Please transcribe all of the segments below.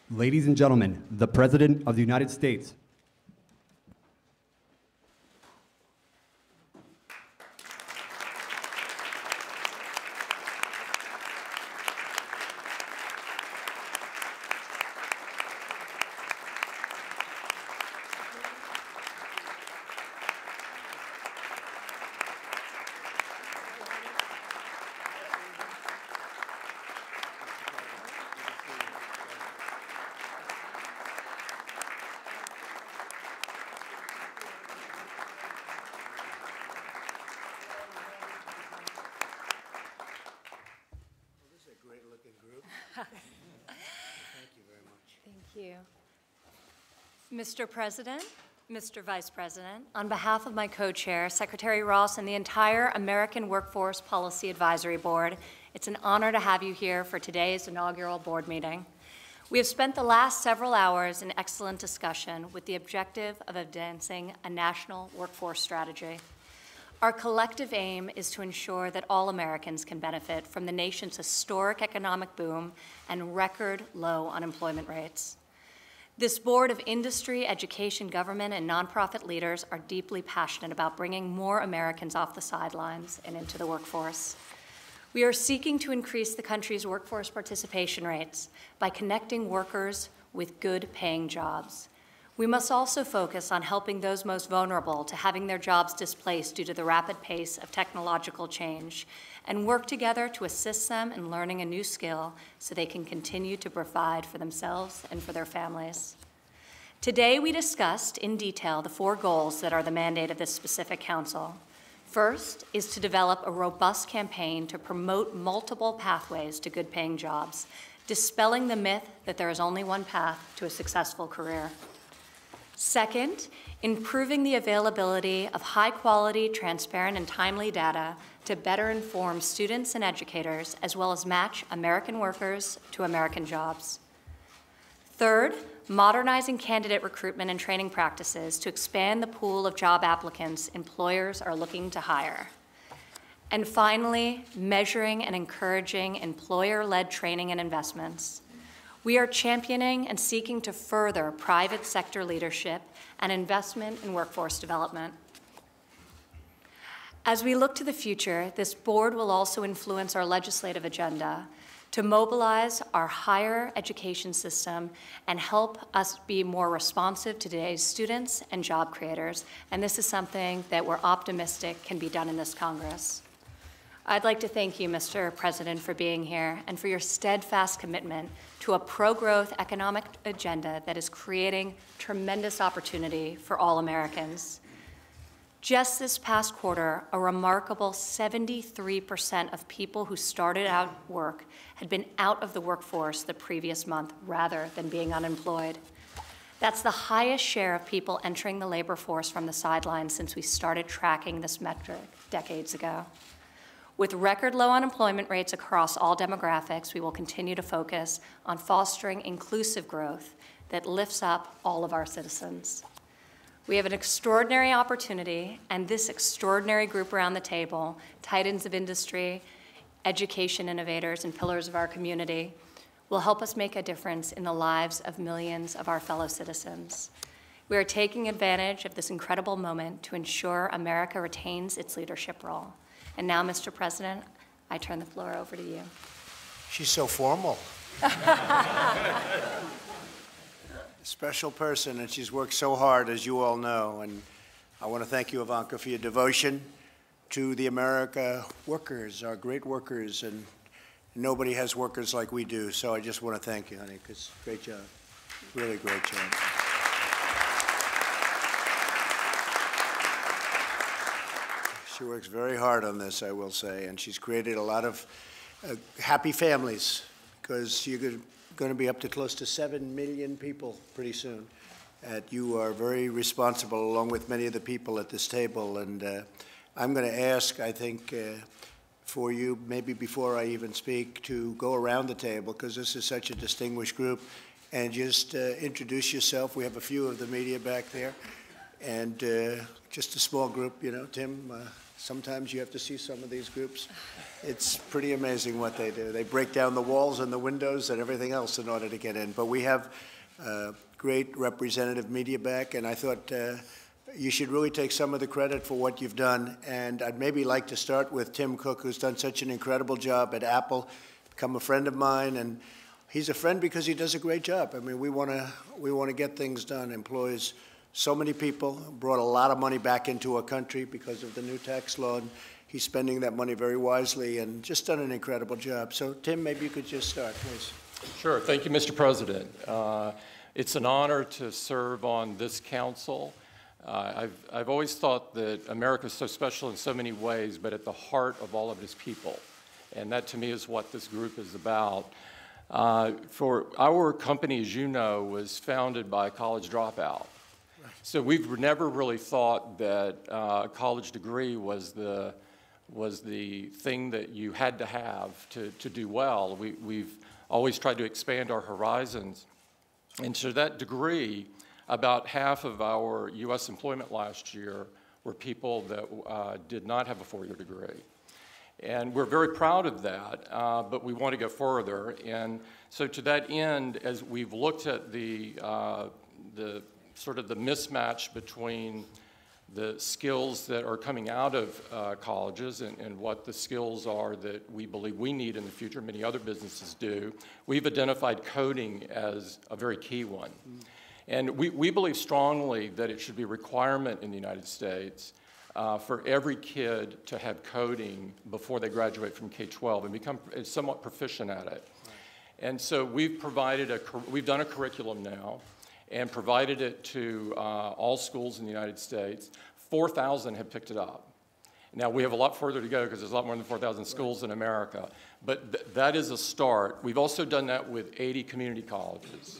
Ladies and gentlemen, the President of the United States. Thank you. Mr. President, Mr. Vice President, on behalf of my co-chair, Secretary Ross, and the entire American Workforce Policy Advisory Board, it's an honor to have you here for today's inaugural board meeting. We have spent the last several hours in excellent discussion with the objective of advancing a national workforce strategy. Our collective aim is to ensure that all Americans can benefit from the nation's historic economic boom and record low unemployment rates. This board of industry, education, government, and nonprofit leaders are deeply passionate about bringing more Americans off the sidelines and into the workforce. We are seeking to increase the country's workforce participation rates by connecting workers with good-paying jobs. We must also focus on helping those most vulnerable to having their jobs displaced due to the rapid pace of technological change, and work together to assist them in learning a new skill so they can continue to provide for themselves and for their families. Today, we discussed in detail the 4 goals that are the mandate of this specific council. First is to develop a robust campaign to promote multiple pathways to good-paying jobs, dispelling the myth that there is only one path to a successful career. Second, improving the availability of high-quality, transparent, and timely data to better inform students and educators, as well as match American workers to American jobs. Third, modernizing candidate recruitment and training practices to expand the pool of job applicants employers are looking to hire. And finally, measuring and encouraging employer-led training and investments. We are championing and seeking to further private sector leadership and investment in workforce development. As we look to the future, this board will also influence our legislative agenda to mobilize our higher education system and help us be more responsive to today's students and job creators. And this is something that we're optimistic can be done in this Congress. I'd like to thank you, Mr. President, for being here and for your steadfast commitment to a pro-growth economic agenda that is creating tremendous opportunity for all Americans. Just this past quarter, a remarkable 73% of people who started out work had been out of the workforce the previous month rather than being unemployed. That's the highest share of people entering the labor force from the sidelines since we started tracking this metric decades ago. With record low unemployment rates across all demographics, we will continue to focus on fostering inclusive growth that lifts up all of our citizens. We have an extraordinary opportunity, and this extraordinary group around the table, titans of industry, education innovators, and pillars of our community, will help us make a difference in the lives of millions of our fellow citizens. We are taking advantage of this incredible moment to ensure America retains its leadership role. And now, Mr. President, I turn the floor over to you. She's so formal. Special person, and she's worked so hard, as you all know. And I want to thank you, Ivanka, for your devotion to the America workers, our great workers. And nobody has workers like we do. So I just want to thank you, honey, because great job. Really great job. She works very hard on this, I will say, and she's created a lot of happy families, because you're going to be up to close to 7 million people pretty soon. You are very responsible, along with many of the people at this table, and I'm going to ask, I think, for you, maybe before I even speak, to go around the table, because this is such a distinguished group, and just introduce yourself. We have a few of the media back there, and just a small group, you know, Tim, Sometimes you have to see some of these groups. It's pretty amazing what they do. They break down the walls and the windows and everything else in order to get in. But we have great representative media back, and I thought you should really take some of the credit for what you've done. And I'd maybe like to start with Tim Cook, who's done such an incredible job at Apple, become a friend of mine, and he's a friend because he does a great job. I mean, we want to get things done. Employs so many people, brought a lot of money back into our country because of the new tax law, and he's spending that money very wisely and just done an incredible job. So, Tim, maybe you could just start, please. Sure. Thank you, Mr. President. It's an honor to serve on this council. I've always thought that America is so special in so many ways, but at the heart of all of it is people. And that, to me, is what this group is about. For our company, as you know, was founded by a college dropout. So we've never really thought that a college degree was the thing that you had to have to do well. We've always tried to expand our horizons. And to that degree, about half of our U.S. employment last year were people that did not have a four-year degree. And we're very proud of that, but we want to go further. And so to that end, as we've looked at the sort of the mismatch between the skills that are coming out of colleges and what the skills are that we believe we need in the future, many other businesses do, we've identified coding as a very key one. And we believe strongly that it should be a requirement in the United States for every kid to have coding before they graduate from K-12 and become somewhat proficient at it. Right. And so we've done a curriculum now and provided it to all schools in the United States. 4,000 have picked it up. Now, we have a lot further to go because there's a lot more than 4,000 schools in America, but that is a start. We've also done that with 80 community colleges,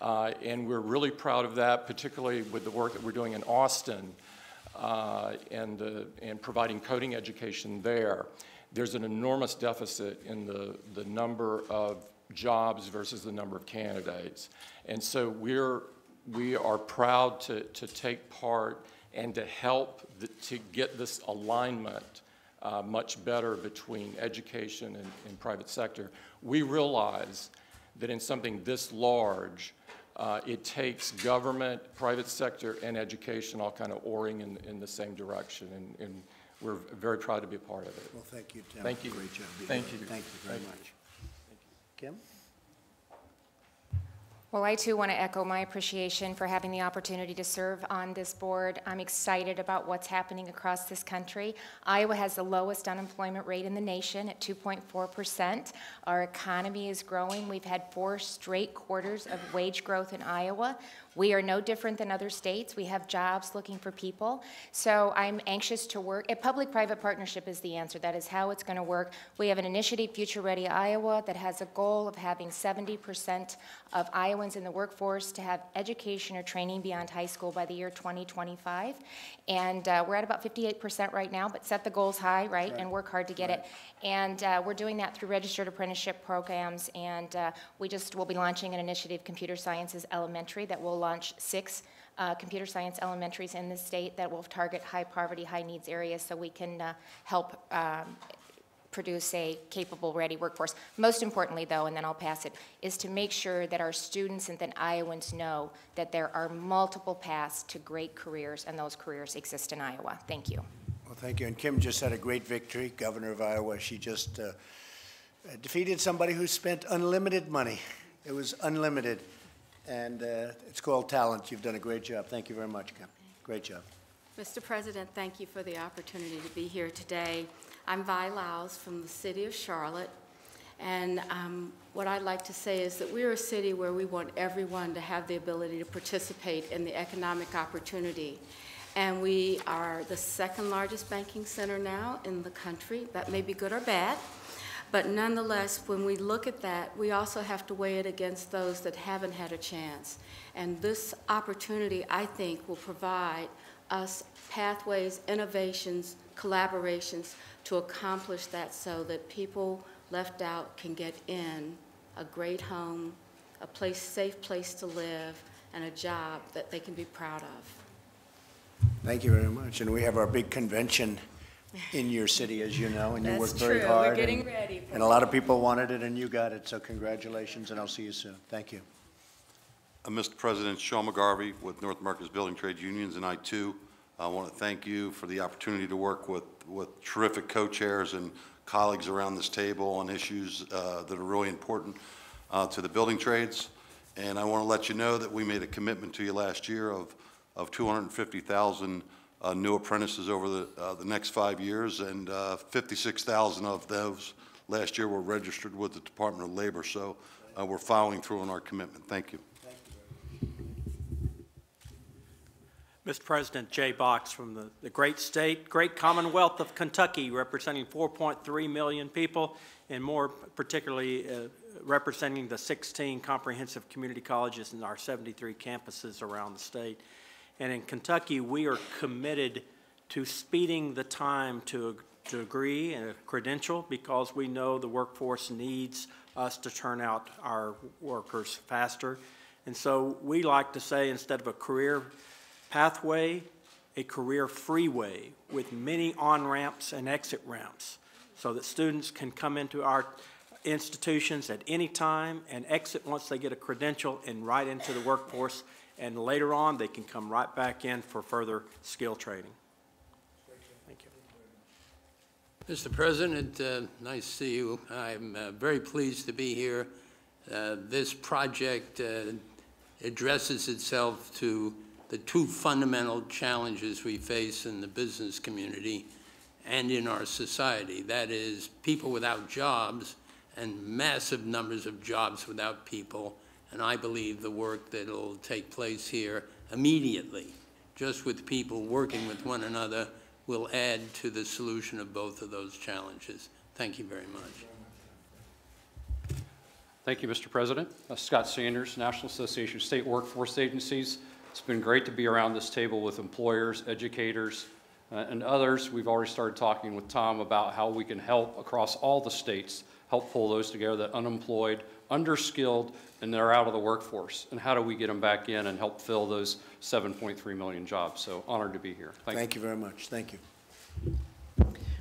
and we're really proud of that, particularly with the work that we're doing in Austin and providing coding education there. There's an enormous deficit in the number of jobs versus the number of candidates. And so we are proud to take part and to help to get this alignment much better between education and private sector. We realize that in something this large, it takes government, private sector, and education all kind of oaring in the same direction, and we're very proud to be a part of it. Well, thank you, Tim. Thank you. Great job. Thank you. Thank you very much. Kim? Well, I too want to echo my appreciation for having the opportunity to serve on this board. I'm excited about what's happening across this country. Iowa has the lowest unemployment rate in the nation at 2.4%. Our economy is growing. We've had 4 straight quarters of wage growth in Iowa. We are no different than other states. We have jobs looking for people. So I'm anxious to work. A public-private partnership is the answer. That is how it's going to work. We have an initiative, Future Ready Iowa, that has a goal of having 70% of Iowans in the workforce to have education or training beyond high school by the year 2025. And we're at about 58% right now, but set the goals high, right, and work hard to get it. And we're doing that through registered apprenticeship programs, and we'll be launching an initiative, Computer Sciences Elementary, that will launch 6 computer science elementaries in the state that will target high poverty, high needs areas so we can help produce a capable, ready workforce. Most importantly, though, and then I'll pass it, is to make sure that our students and then Iowans know that there are multiple paths to great careers, and those careers exist in Iowa. Thank you. Well, thank you. And Kim just had a great victory, governor of Iowa. She just defeated somebody who spent unlimited money. It was unlimited. And it's called talent. You've done a great job. Thank you very much, Kim. Great job. Mr. President, thank you for the opportunity to be here today. I'm Vi Laus from the city of Charlotte. And what I'd like to say is that we're a city where we want everyone to have the ability to participate in the economic opportunity. And we are the 2nd largest banking center now in the country. That may be good or bad. But nonetheless, when we look at that, we also have to weigh it against those that haven't had a chance. And this opportunity, I think, will provide us pathways, innovations, collaborations to accomplish that so that people left out can get in a great home, a safe place to live, and a job that they can be proud of. Thank you very much. And we have our big convention in your city, as you know, and you That's worked very true. hard. We're getting and- ready for And a lot of people wanted it, and you got it, so congratulations, and I'll see you soon. Thank you. Mr. President, Sean McGarvey with North America's Building Trades Unions, and I too want to thank you for the opportunity to work with terrific co-chairs and colleagues around this table on issues that are really important to the building trades. And I want to let you know that we made a commitment to you last year of 250,000 new apprentices over the next 5 years, and 56,000 of those last year were registered with the Department of Labor. So we're following through on our commitment. Thank you. Mr. President, Jay Box from the great state, great Commonwealth of Kentucky, representing 4.3 million people, and more particularly representing the 16 comprehensive community colleges in our 73 campuses around the state. And in Kentucky, we are committed to speeding the time to a degree and a credential, because we know the workforce needs us to turn out our workers faster. And so we like to say, instead of a career pathway, a career freeway with many on-ramps and exit ramps, so that students can come into our institutions at any time and exit once they get a credential and right into the workforce, and later on they can come right back in for further skill training. Thank you. Mr. President, nice to see you. I'm very pleased to be here. This project addresses itself to the two fundamental challenges we face in the business community and in our society. That is, people without jobs and massive numbers of jobs without people. And I believe the work that will take place here immediately, just with people working with one another, will add to the solution of both of those challenges. Thank you very much. Thank you, Mr. President. Scott Sanders, National Association of State Workforce Agencies. It's been great to be around this table with employers, educators, and others. We've already started talking with Tom about how we can help across all the states, help pull those together, that unemployed, underskilled, and they're out of the workforce. And how do we get them back in and help fill those 7.3 million jobs? So honored to be here. Thank you very much. Thank you.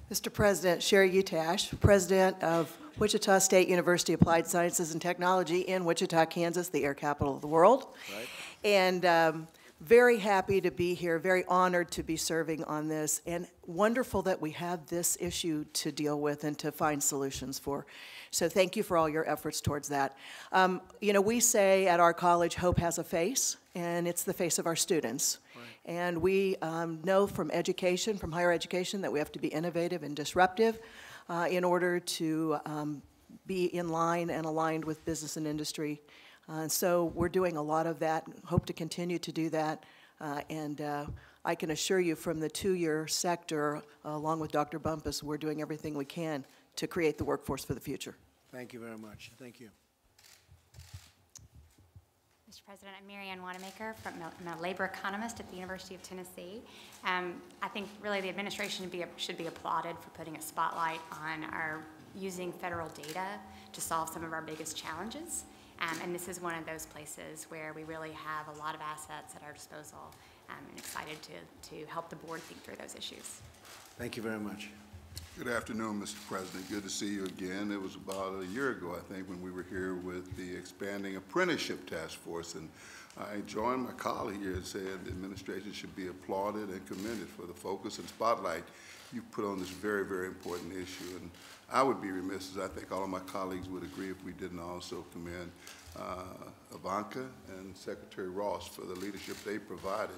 Mr. President, Sherry Utash, President of Wichita State University Applied Sciences and Technology in Wichita, Kansas, the air capital of the world. Right. And very happy to be here, very honored to be serving on this, and wonderful that we have this issue to deal with and to find solutions for. So thank you for all your efforts towards that. You know, we say at our college, hope has a face, and it's the face of our students. Right. And we know from education, from higher education, that we have to be innovative and disruptive in order to be in line and aligned with business and industry. So we're doing a lot of that, hope to continue to do that, and I can assure you from the two-year sector, along with Dr. Bumpus, we're doing everything we can to create the workforce for the future. Thank you very much. Thank you. Mr. President, I'm Mary Ann Wanamaker, I'm a labor economist at the University of Tennessee. I think really the administration should be applauded for putting a spotlight on our using federal data to solve some of our biggest challenges. And this is one of those places where we really have a lot of assets at our disposal, and excited to help the board think through those issues. Thank you very much. Good afternoon, Mr. President. Good to see you again. It was about a year ago, I think, when we were here with the Expanding Apprenticeship Task Force, and I joined my colleague here and said the administration should be applauded and commended for the focus and spotlight you put on this very, very important issue. And I would be remiss, as I think all of my colleagues would agree, if we didn't also commend Ivanka and Secretary Ross for the leadership they provided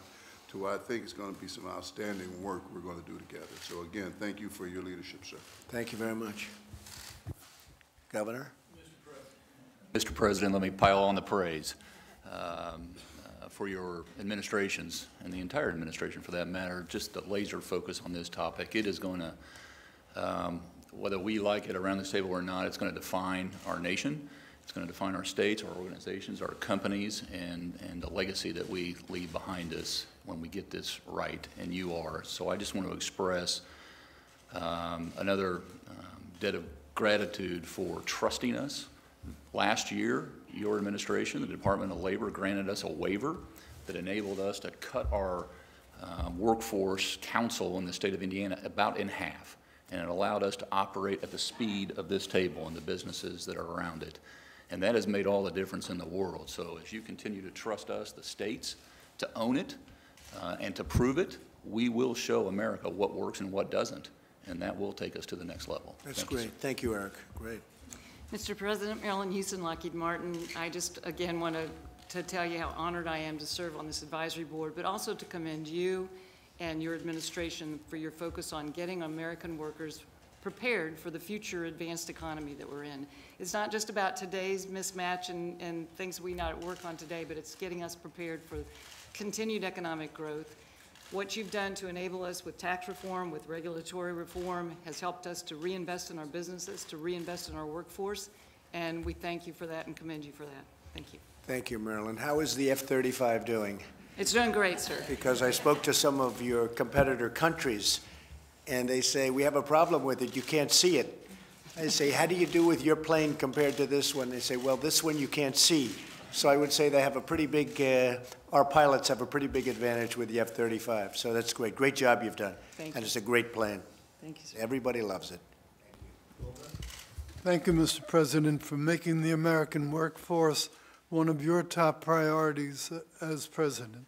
to what I think is going to be some outstanding work we're going to do together. So again, thank you for your leadership, sir. Thank you very much. Governor? Mr. President, let me pile on the praise for your administrations, and the entire administration for that matter, just the laser focus on this topic. It is going to, whether we like it around this table or not, it's going to define our nation. It's going to define our states, our organizations, our companies, and the legacy that we leave behind us when we get this right, and you are. So I just want to express another debt of gratitude for trusting us. Last year, your administration, the Department of Labor, granted us a waiver that enabled us to cut our workforce council in the state of Indiana about in half. And it allowed us to operate at the speed of this table and the businesses that are around it. And that has made all the difference in the world. So as you continue to trust us, the states, to own it and to prove it, we will show America what works and what doesn't. And that will take us to the next level. That's great. Thank you, Eric. Great. Mr. President, Marilyn Houston, Lockheed Martin, I just again want to tell you how honored I am to serve on this advisory board, but also to commend you and your administration for your focus on getting American workers prepared for the future advanced economy that we're in. It's not just about today's mismatch and things we not work on today, but it's getting us prepared for continued economic growth. What you've done to enable us with tax reform, with regulatory reform, has helped us to reinvest in our businesses, to reinvest in our workforce, and we thank you for that and commend you for that. Thank you. Thank you, Marilyn. How is the F-35 doing? It's doing great, sir. Because I spoke to some of your competitor countries, and they say, we have a problem with it, you can't see it. I say, how do you do with your plane compared to this one? They say, well, this one you can't see. So I would say they have a pretty big, our pilots have a pretty big advantage with the F-35. So that's great. Great job you've done. Thank you. And it's a great plane. Thank you, sir. Everybody loves it. Thank you, Mr. President, for making the American workforce one of your top priorities as president.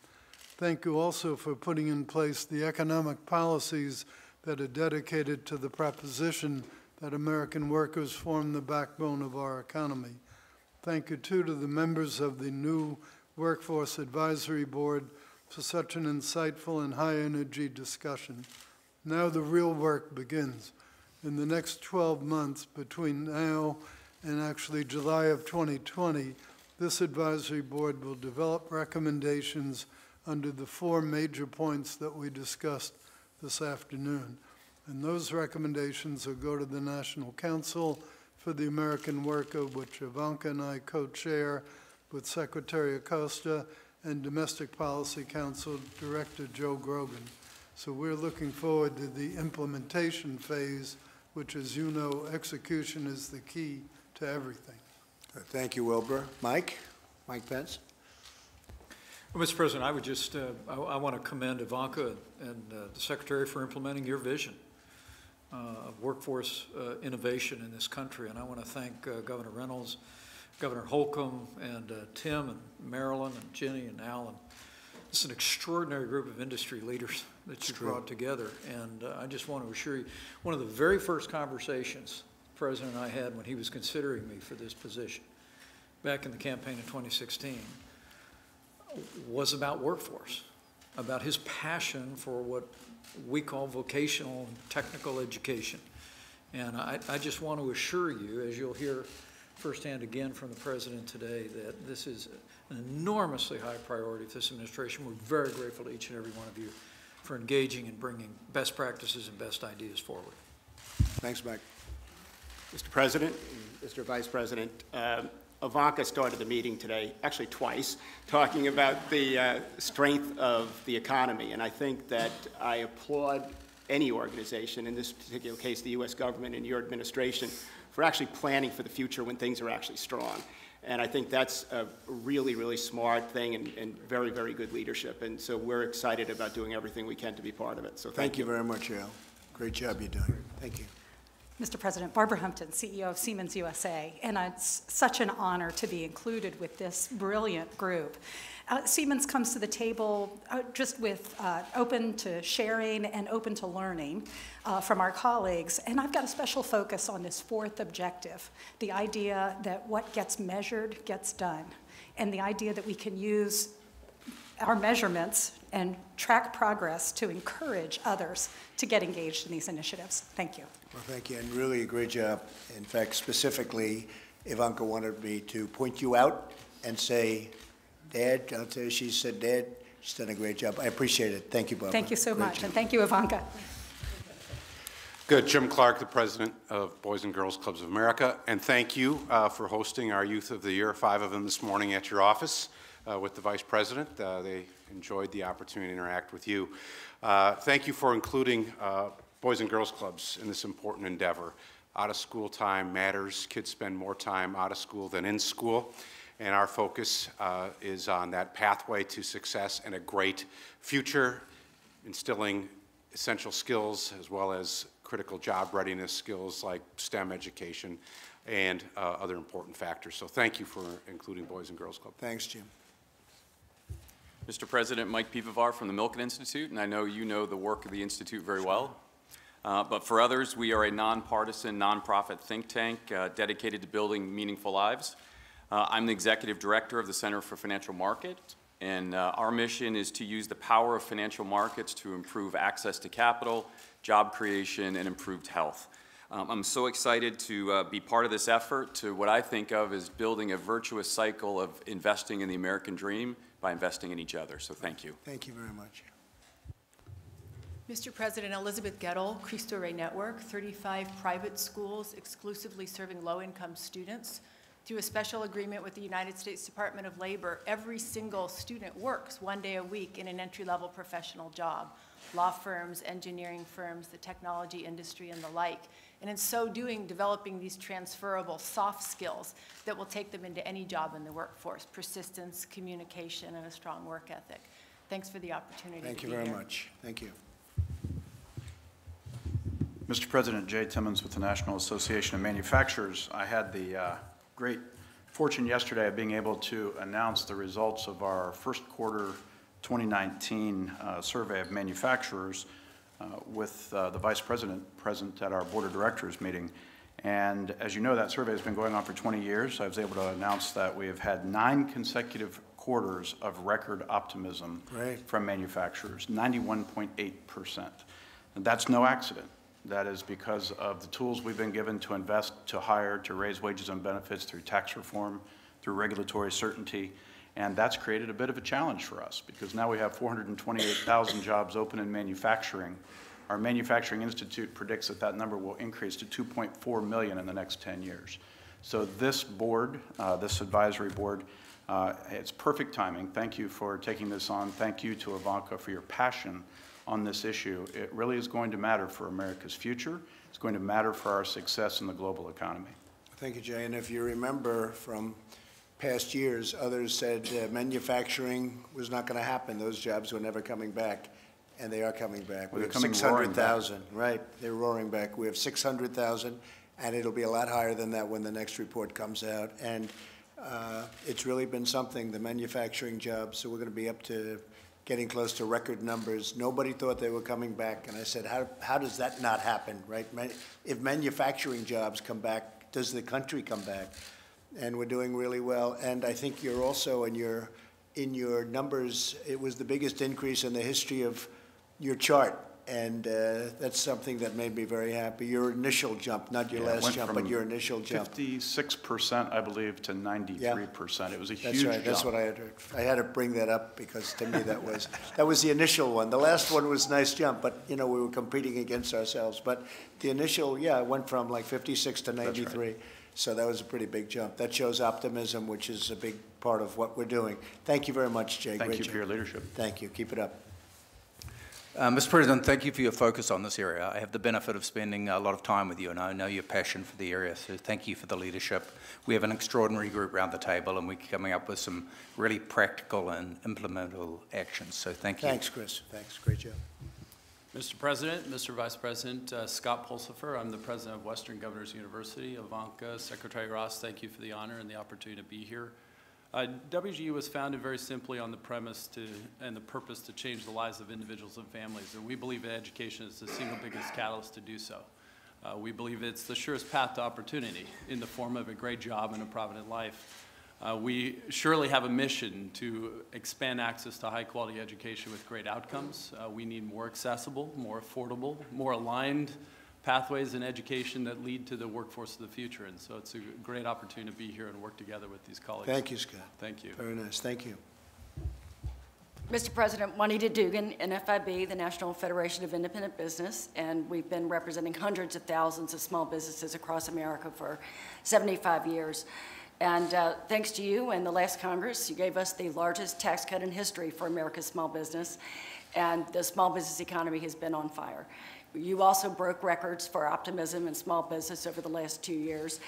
Thank you also for putting in place the economic policies that are dedicated to the proposition that American workers form the backbone of our economy. Thank you, too, to the members of the new Workforce Advisory Board for such an insightful and high-energy discussion. Now the real work begins. In the next 12 months, between now and actually July of 2020, this advisory board will develop recommendations under the 4 major points that we discussed this afternoon. And those recommendations will go to the National Council for the American Worker, which Ivanka and I co-chair with Secretary Acosta and Domestic Policy Council Director Joe Grogan. So we're looking forward to the implementation phase, which, as you know, execution is the key to everything. Thank you, Wilbur. Mike Pence. Well, Mr. President, I would just, I want to commend Ivanka and the Secretary for implementing your vision of workforce innovation in this country. And I want to thank Governor Reynolds, Governor Holcomb, and Tim, and Marilyn, and Jenny, and Alan. It's an extraordinary group of industry leaders that you brought together. And I just want to assure you, one of the very first conversations the President and I had when he was considering me for this position back in the campaign in 2016 was about workforce, about his passion for what we call vocational and technical education. And I just want to assure you, as you'll hear firsthand again from the President today, that this is an enormously high priority for this administration. We're very grateful to each and every one of you for engaging and bringing best practices and best ideas forward. Thanks, Mike. Mr. President, Mr. Vice President, Ivanka started the meeting today, actually twice, talking about the strength of the economy. And I think that I applaud any organization, in this particular case the U.S. government and your administration, for actually planning for the future when things are actually strong. And I think that's a really, really smart thing and very, very good leadership. And so we're excited about doing everything we can to be part of it. So thank you very much, Al. Great job you're doing. Thank you. Mr. President, Barbara Humpton, CEO of Siemens USA, and it's such an honor to be included with this brilliant group. Siemens comes to the table just with open to sharing and open to learning from our colleagues, and I've got a special focus on this 4th objective, the idea that what gets measured gets done, and the idea that we can use our measurements and track progress to encourage others to get engaged in these initiatives. Thank you. Well, thank you, and really a great job. In fact, specifically, Ivanka wanted me to point you out and say, Dad, I'll tell you, she said, Dad, she's done a great job. I appreciate it. Thank you, Barbara. Thank you so Great much, job. and thank you, Ivanka. Good. Jim Clark, the president of Boys and Girls Clubs of America, and thank you for hosting our Youth of the Year, 5 of them this morning at your office with the Vice President. They enjoyed the opportunity to interact with you. Thank you for including Boys and Girls Clubs in this important endeavor. Out-of-school time matters. Kids spend more time out of school than in school, and our focus is on that pathway to success and a great future instilling essential skills as well as critical job readiness skills like STEM education and other important factors. So thank you for including Boys and Girls Club. Thanks, Jim. Mr. President, Mike Pivovar from the Milken Institute, and I know you know the work of the Institute very well. But for others, we are a nonpartisan, nonprofit think tank dedicated to building meaningful lives. I'm the Executive Director of the Center for Financial Markets, and our mission is to use the power of financial markets to improve access to capital, job creation, and improved health. I'm so excited to be part of this effort to what I think of as building a virtuous cycle of investing in the American dream by investing in each other. So thank you. Thank you very much. Mr. President, Elizabeth Gettle, Cristo Rey Network, 35 private schools exclusively serving low-income students. Through a special agreement with the United States Department of Labor, every single student works 1 day a week in an entry-level professional job, law firms, engineering firms, the technology industry, and the like. And in so doing, developing these transferable soft skills that will take them into any job in the workforce, persistence, communication, and a strong work ethic. Thanks for the opportunity Thank to you be very here. much. Thank you. Mr. President, Jay Timmons with the National Association of Manufacturers. I had the great fortune yesterday of being able to announce the results of our first quarter 2019 survey of manufacturers with the Vice President present at our Board of Directors meeting. And as you know, that survey has been going on for 20 years. I was able to announce that we have had 9 consecutive quarters of record optimism from manufacturers, 91.8%. And that's no accident. That is because of the tools we've been given to invest, to hire, to raise wages and benefits through tax reform, through regulatory certainty. And that's created a bit of a challenge for us because now we have 428,000 jobs open in manufacturing. Our Manufacturing Institute predicts that that number will increase to 2.4 million in the next 10 years. So this board, this advisory board, it's perfect timing. Thank you for taking this on. Thank you to Ivanka for your passion on this issue. It really is going to matter for America's future. It's going to matter for our success in the global economy. Thank you, Jay. And if you remember from past years, others said manufacturing was not going to happen. Those jobs were never coming back, and they are coming back. Well, we have they're coming roaring back. 600,000. Right, they're roaring back. We have 600,000, and it'll be a lot higher than that when the next report comes out. And it's really been something, the manufacturing jobs. So we're going to be up to getting close to record numbers. Nobody thought they were coming back, and I said, how does that not happen, right? If manufacturing jobs come back, does the country come back? And we're doing really well. And I think you're also, in your numbers, it was the biggest increase in the history of your chart. And that's something that made me very happy. Your initial jump, not your last jump, but your initial jump. 56%, I believe, to 93%. It was a huge That's right. jump. That's what I had. I had to bring that up because to me that was the initial one. The last one was a nice jump, but we were competing against ourselves. But the initial, it went from like 56 to 93. That's right. So that was a pretty big jump. That shows optimism, which is a big part of what we're doing. Thank you very much, Jay. Thank you for your leadership. Thank you. Keep it up. Mr. President, thank you for your focus on this area. I have the benefit of spending a lot of time with you, and I know your passion for the area, so thank you for the leadership. We have an extraordinary group around the table, and we're coming up with some really practical and implementable actions, so thank you. Thanks, Chris. Thanks. Great job. Mr. President, Mr. Vice President, Scott Pulsifer, I'm the president of Western Governors University. Ivanka, Secretary Ross, thank you for the honor and the opportunity to be here. WGU was founded very simply on the premise and the purpose to change the lives of individuals and families, and we believe that education is the single biggest catalyst to do so. We believe it's the surest path to opportunity in the form of a great job and a provident life. We surely have a mission to expand access to high-quality education with great outcomes. We need more accessible, more affordable, more aligned pathways in education that lead to the workforce of the future. And so it's a great opportunity to be here and work together with these colleagues. Thank you, Scott. Thank you. Very nice. Thank you. Mr. President, Juanita Dugan, NFIB, the National Federation of Independent Business, and we've been representing hundreds of thousands of small businesses across America for 75 years. And thanks to you and the last Congress, you gave us the largest tax cut in history for America's small business, and the small business economy has been on fire. You also broke records for optimism in small business over the last 2 years.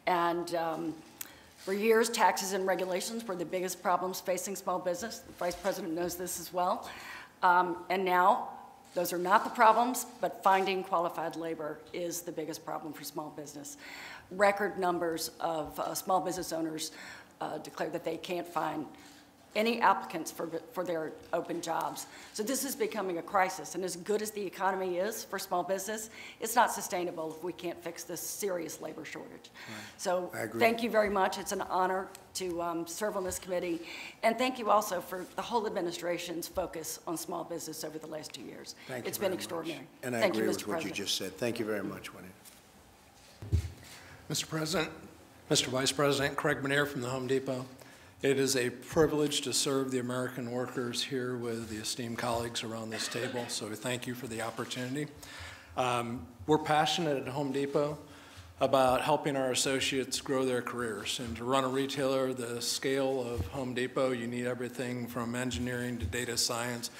And for years, taxes and regulations were the biggest problems facing small business. The Vice President knows this as well. And now Those are not the problems, but finding qualified labor is the biggest problem for small business. Record numbers of small business owners declare that they can't find any applicants for their open jobs. So this is becoming a crisis, and as good as the economy is for small business, it's not sustainable if we can't fix this serious labor shortage. Right. So thank you very much. It's an honor to serve on this committee, and thank you also for the whole administration's focus on small business over the last 2 years. It's been extraordinary. And I agree with what you just said. Thank you very much, Winnie. Mr. President, Mr. Vice President, Craig Menier from the Home Depot. It is a privilege to serve the American workers here with the esteemed colleagues around this table, so thank you for the opportunity. We're passionate at Home Depot about helping our associates grow their careers. And to run a retailer the scale of Home Depot, you need everything from engineering to data science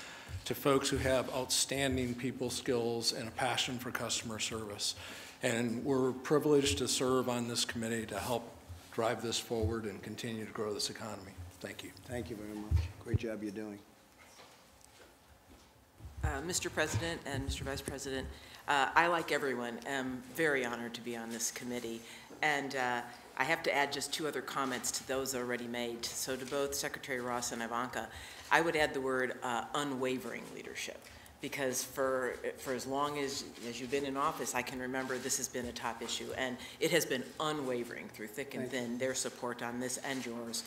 to folks who have outstanding people skills and a passion for customer service. And we're privileged to serve on this committee to help drive this forward and continue to grow this economy. Thank you. Thank you very much. Great job you're doing. Mr. President and Mr. Vice President, I, like everyone, am very honored to be on this committee. And I have to add just 2 other comments to those already made. So to both Secretary Ross and Ivanka, I would add the word unwavering leadership. Because for as long as you've been in office, I can remember this has been a top issue, and it has been unwavering through thick and thin, their support on this and yours.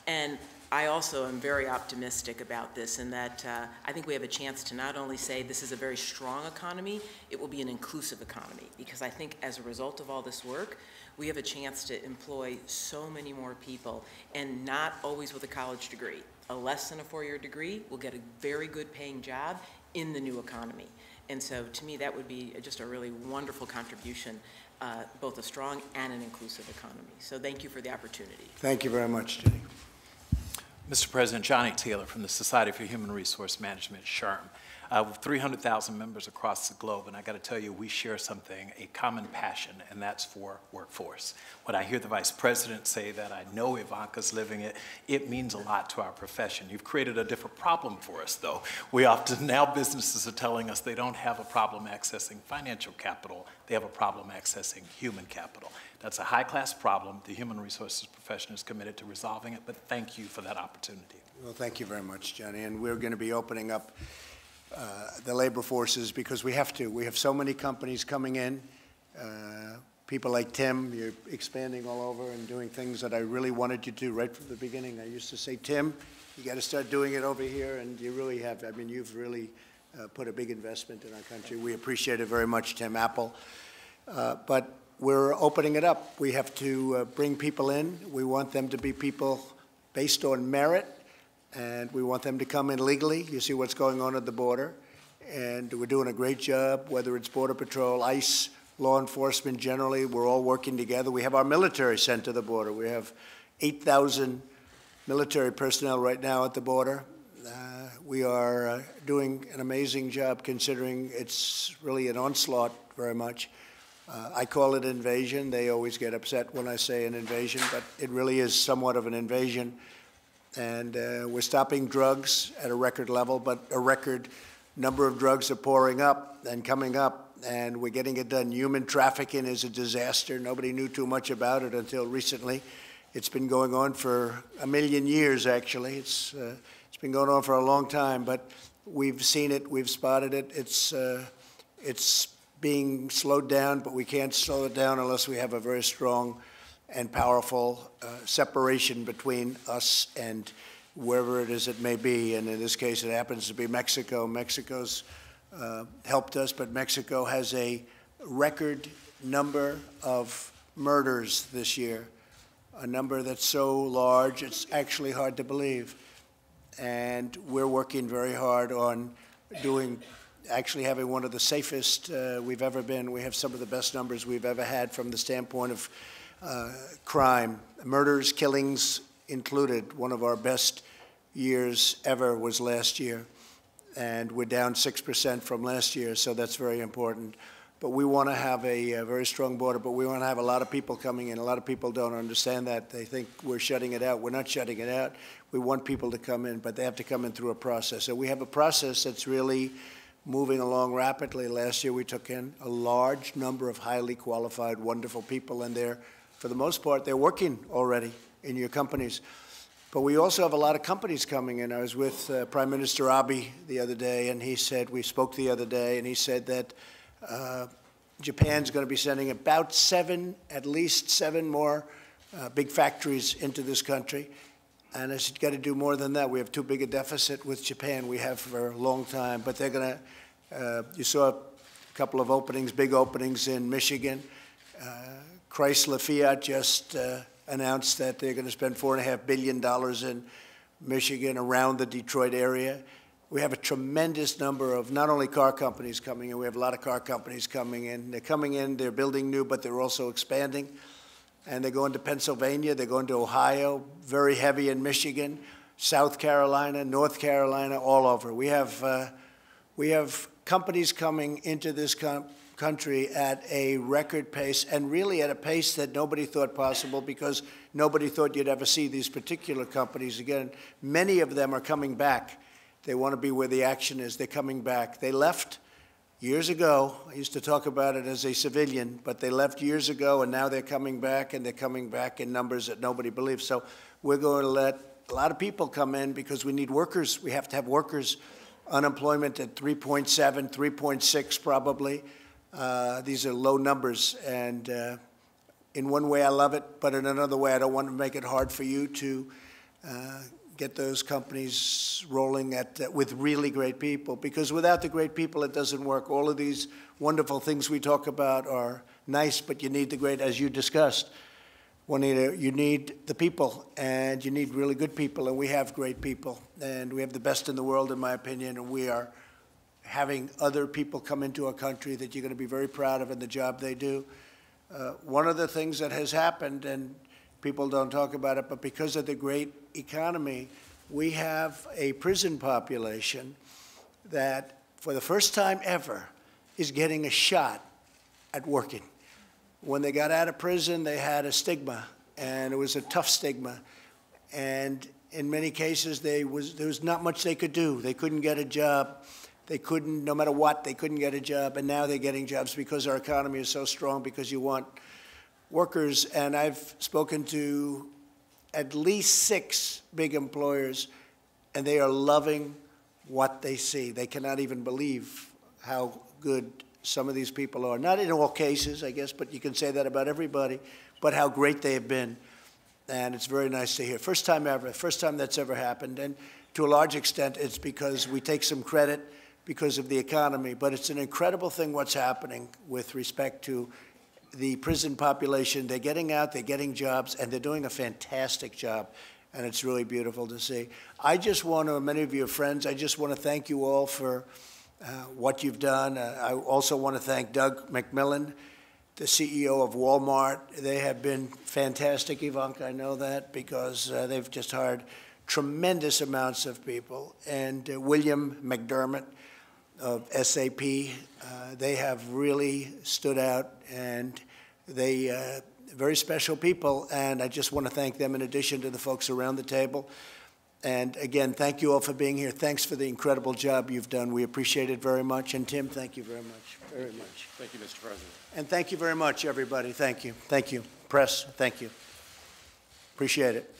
And I also am very optimistic about this in that I think we have a chance to not only say this is a very strong economy, it will be an inclusive economy, because I think as a result of all this work, we have a chance to employ so many more people, and not always with a college degree. A less than a 4-year degree will get a very good paying job in the new economy. And so to me, that would be just a really wonderful contribution, both a strong and an inclusive economy. So thank you for the opportunity. Thank you very much, Jenny. Mr. President, Johnny Taylor from the Society for Human Resource Management, SHRM. With 300,000 members across the globe, and I got to tell you, we share something, a common passion, and that's for workforce. When I hear the Vice President say that, I know Ivanka's living it, it means a lot to our profession. You've created a different problem for us, though. We often, now businesses are telling us they don't have a problem accessing financial capital, they have a problem accessing human capital. That's a high-class problem. The human resources profession is committed to resolving it, but thank you for that opportunity. Well, thank you very much, Johnny, and we're going to be opening up the labor forces because we have to. We have so many companies coming in, people like Tim, you're expanding all over and doing things that I really wanted you to do right from the beginning. I used to say, Tim, you got to start doing it over here, and you really have. I mean, you've really put a big investment in our country. We appreciate it very much, Tim Apple. But we're opening it up. We have to bring people in. We want them to be people based on merit, and we want them to come in legally. You see what's going on at the border, and we're doing a great job, whether it's Border Patrol, ICE, law enforcement generally. We're all working together. We have our military sent to the border. We have 8,000 military personnel right now at the border. We are doing an amazing job considering it's really an onslaught very much. I call it invasion. They always get upset when I say an invasion, but it really is somewhat of an invasion. And we're stopping drugs at a record level, but a record number of drugs are pouring up and coming up, and we're getting it done. Human trafficking is a disaster. Nobody knew too much about it until recently. It's been going on for 1 million years, actually. It's been going on for a long time, but we've seen it, we've spotted it. It's being slowed down, but we can't slow it down unless we have a very strong and powerful separation between us and wherever it is it may be. And in this case, it happens to be Mexico. Mexico's helped us, but Mexico has a record number of murders this year, a number that's so large it's actually hard to believe. And we're working very hard on actually having one of the safest we've ever been. We have some of the best numbers we've ever had from the standpoint of crime, murders, killings included. One of our best years ever was last year, and we're down 6% from last year, so that's very important. But we want to have a very strong border, but we want to have a lot of people coming in. A lot of people don't understand that. They think we're shutting it out. We're not shutting it out. We want people to come in, but they have to come in through a process. So we have a process that's really moving along rapidly. Last year, we took in a large number of highly qualified, wonderful people, and for the most part, they're working already in your companies. But we also have a lot of companies coming in. I was with Prime Minister Abe the other day, and we spoke the other day, and he said that Japan's going to be sending about at least seven more big factories into this country. And I said, got to do more than that. We have too big a deficit with Japan. We have for a long time. But they're going to, you saw a couple of openings, big openings in Michigan. Chrysler Fiat just announced that they're going to spend $4.5 billion in Michigan around the Detroit area. We have a tremendous number of not only car companies coming in, we have a lot of car companies coming in. They're coming in, they're building new, but they're also expanding. And they're going to Pennsylvania, they're going to Ohio, very heavy in Michigan, South Carolina, North Carolina, all over. We have companies coming into this country at a record pace, and really at a pace that nobody thought possible, because nobody thought you'd ever see these particular companies again. Many of them are coming back. They want to be where the action is. They're coming back. They left years ago. I used to talk about it as a civilian, but they left years ago, and now they're coming back, and they're coming back in numbers that nobody believes. So we're going to let a lot of people come in because we need workers. We have to have workers. Unemployment at 3.7, 3.6 probably. These are low numbers, and in one way I love it, but in another way I don't want to make it hard for you to get those companies rolling with really great people, because without the great people it doesn't work. All of these wonderful things we talk about are nice, but you need the great, as you discussed. Juanita, you need the people, and you need really good people, and we have great people, and we have the best in the world, in my opinion, and we are having other people come into our country that you're going to be very proud of in the job they do. One of the things that has happened, and people don't talk about it, but because of the great economy, we have a prison population that, for the first time ever, is getting a shot at working. When they got out of prison, they had a stigma, and it was a tough stigma. And in many cases, there was not much they could do. They couldn't get a job. They couldn't, no matter what, they couldn't get a job. And now they're getting jobs because our economy is so strong, because you want workers. And I've spoken to at least 6 big employers, and they are loving what they see. They cannot even believe how good some of these people are. Not in all cases, I guess, but you can say that about everybody, but how great they have been. And it's very nice to hear. First time ever, first time that's ever happened. And to a large extent, it's because we take some credit because of the economy, but it's an incredible thing what's happening with respect to the prison population. They're getting out, they're getting jobs, and they're doing a fantastic job, and it's really beautiful to see. I just want to, many of you are friends, I just want to thank you all for what you've done. I also want to thank Doug McMillon, the CEO of Walmart. They have been fantastic, Ivanka, I know that, because they've just hired tremendous amounts of people. And William McDermott of SAP, they have really stood out, and they very special people, and I just want to thank them in addition to the folks around the table. And again, thank you all for being here. Thanks for the incredible job you've done. We appreciate it very much. And Tim, thank you very much, very much. Thank you, Mr. President. And thank you very much, everybody. Thank you. Thank you. Press, thank you. Appreciate it.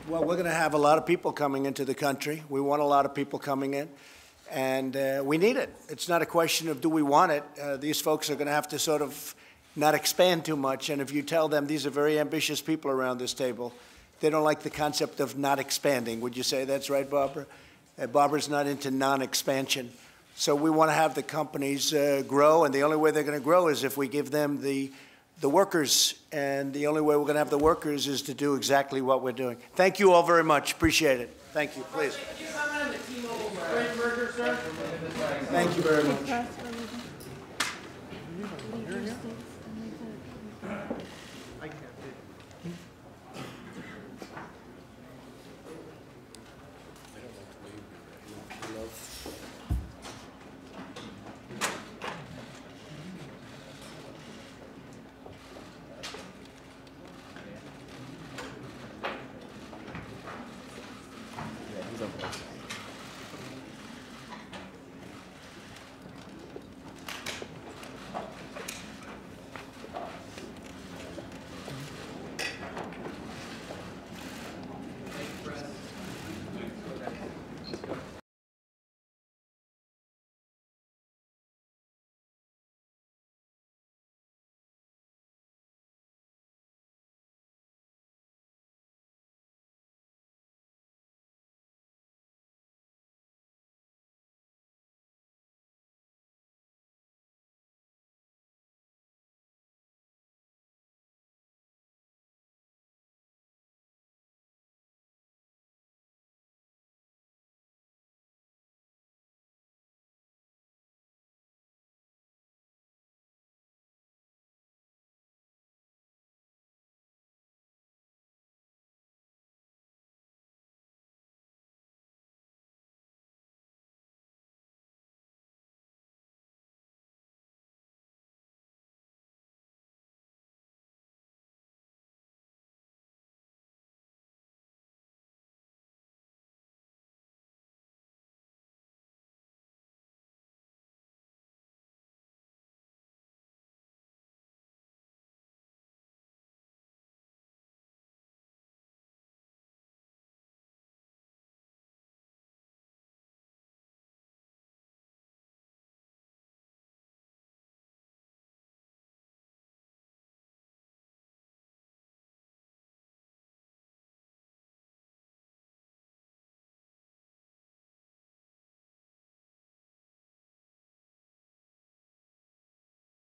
Well, we're going to have a lot of people coming into the country. We want a lot of people coming in, and we need it. It's not a question of do we want it. These folks are going to have to sort of not expand too much, and if you tell them, these are very ambitious people around this table, they don't like the concept of not expanding. Would you say that's right, Barbara? Barbara's not into non-expansion. So we want to have the companies grow, and the only way they're going to grow is if we give them the workers, and the only way we're going to have the workers is to do exactly what we're doing. Thank you all very much. Appreciate it. Thank you. Please. Thank you very much.